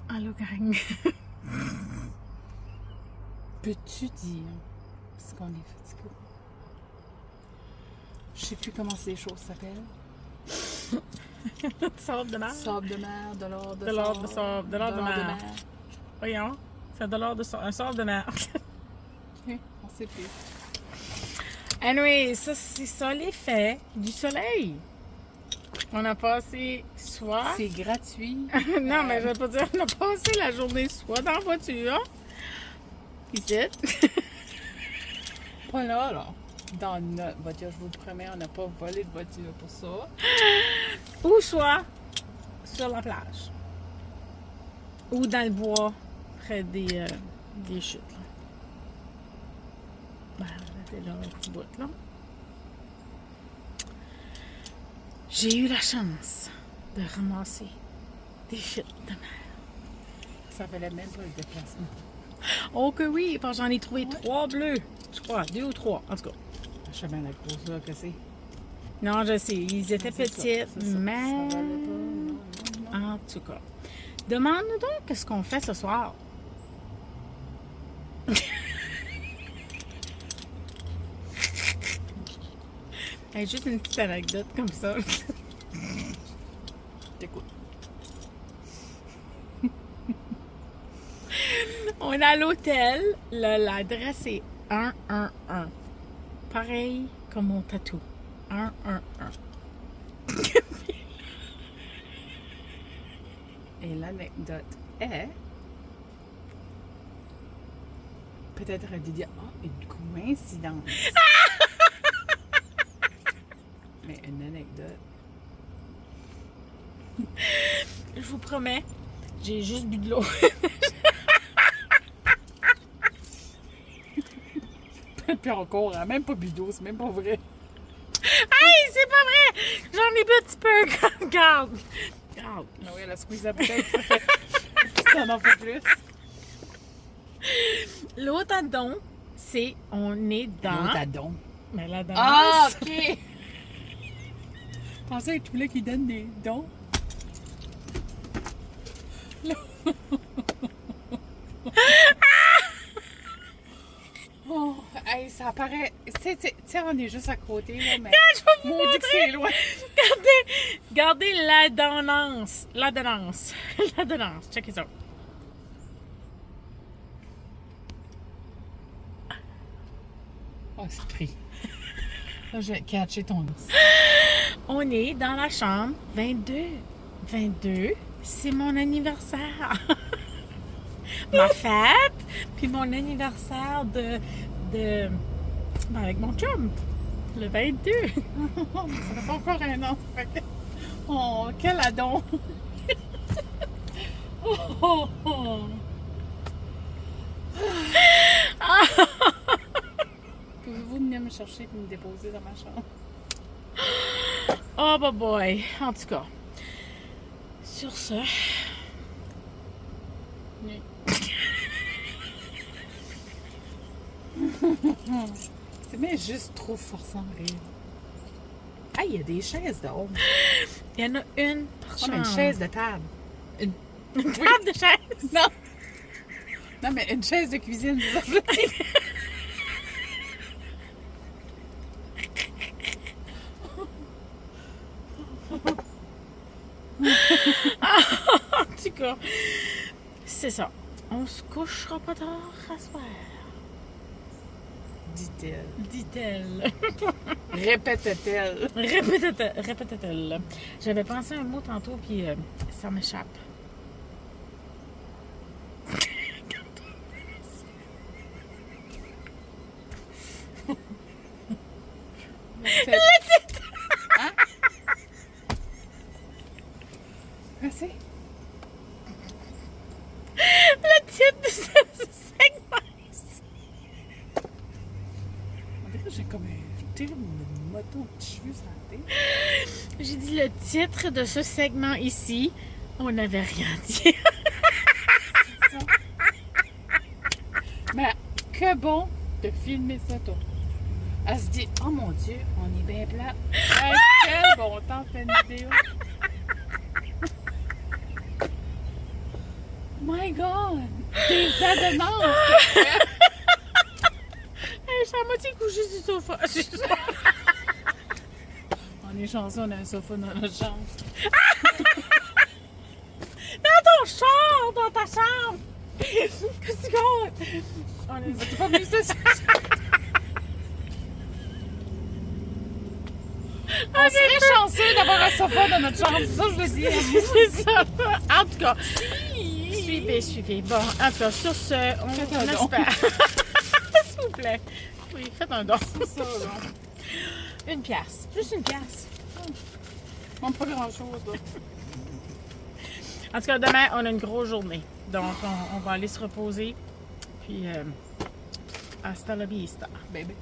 Allô, gang. Peux-tu dire ce qu'on est fatigué? Je sais plus comment ces choses s'appellent. Sable de mer. Sable de mer, de l'or de De l'or de sable, de l'or de l'or mer. Voyons. C'est de l'or de un sable de mer. Ok, on sait plus. Anyway, ça, c'est ça l'effet du soleil. On a passé soit... C'est gratuit. non, mais je vais pas dire, on a passé la journée soit dans la voiture, ici, Pas là, là. Dans notre voiture, je vous le promets, on n'a pas volé de voiture pour ça. ou soit sur la plage. Ou dans le bois, près des chutes. Là. Ben, c'est là un petit bout, là. J'ai eu la chance de ramasser des chutes de mer. Ça valait même pas le déplacement. Oh que oui, parce que j'en ai trouvé 3 bleus. Je crois, 2 ou 3, en tout cas. Je sais bien la grosseur que c'est. Non, je sais, ils étaient C'est ça, petits, c'est ça. mais... Ça valait pas, non. En tout cas. Demande-nous donc qu'est-ce qu'on fait ce soir. Hey, juste une petite anecdote comme ça. T'écoutes. On est à l'hôtel. L'adresse est 111. Pareil comme mon tatou. 111. Et l'anecdote est... Peut-être à dire, une coïncidence. Mais une anecdote. Je vous promets, j'ai juste bu de l'eau. Puis encore, hein, même pas bu d'eau, c'est même pas vrai. Hey, c'est pas vrai! J'en ai bu un petit peu. Regarde. Regarde. Ah oui, la squeeze à peut-être, ça fait... ça en fait plus. L'autre addon, c'est on est dans... L'autre Mais la danse. Ah, ok! Pensez à tous là qui donnent des dons. Oh, hey, ça paraît. Tu sais, on est juste à côté, là, mais. Je vais vous Maudit que c'est loin. Regardez l'adonnance. L'adonnance. L'adonnance. Check it out. Oh, c'est pris. Là, j'ai catché ton os. On est dans la chambre 22. 22, c'est mon anniversaire. Ma fête, puis mon anniversaire de ben, avec mon chum. Le 22. Ça fait pas encore un an. Fait que... Oh, quel adon! Oh, oh, oh. Pouvez-vous venir me chercher et me déposer dans ma chambre? Oh, boy. En tout cas, sur ce, Oui. C'est bien juste trop forçant de rire. Ah, il y a des chaises dehors. il y en a une par Oh, mais une chambre. chaise de table. Une table de chaise. Non! Non, mais une chaise de cuisine. En tout cas, c'est ça. On se couchera pas tard à soir, Dit-elle. dit-elle. Répète-t-elle. Répétait-elle. J'avais pensé à un mot tantôt, puis ça m'échappe. Le titre! Hein? Merci. Le titre de ce segment ici. On dirait que j'ai comme un terrible moto de cheveux sur la tête. J'ai dit le titre de ce segment ici. On n'avait rien dit. Ça. Mais que bon de filmer ça, toi. Elle se dit, oh mon Dieu, on est bien plat. Hey, quel bon temps de faire une vidéo. My God! Des adonnances! Je suis à moitié couchée sur le sofa. On est chanceux, on a un sofa dans notre chambre. Dans ton char! Dans ta chambre! Qu'est-ce que tu comptes? T'es pas venu ça? On serait chanceux d'avoir un sofa dans notre chambre, c'est ça que je veux dire. C'est ça. En tout cas, suivez. Bon, en tout cas, sur ce, on Faites un don. espère. S'il vous plaît. Oui, faites un don. C'est ça, là. 1 pièce. Juste 1 pièce. Même pas grand-chose, là. En tout cas, demain, on a une grosse journée. Donc, on va aller se reposer. Puis, hasta la vista. Bébé.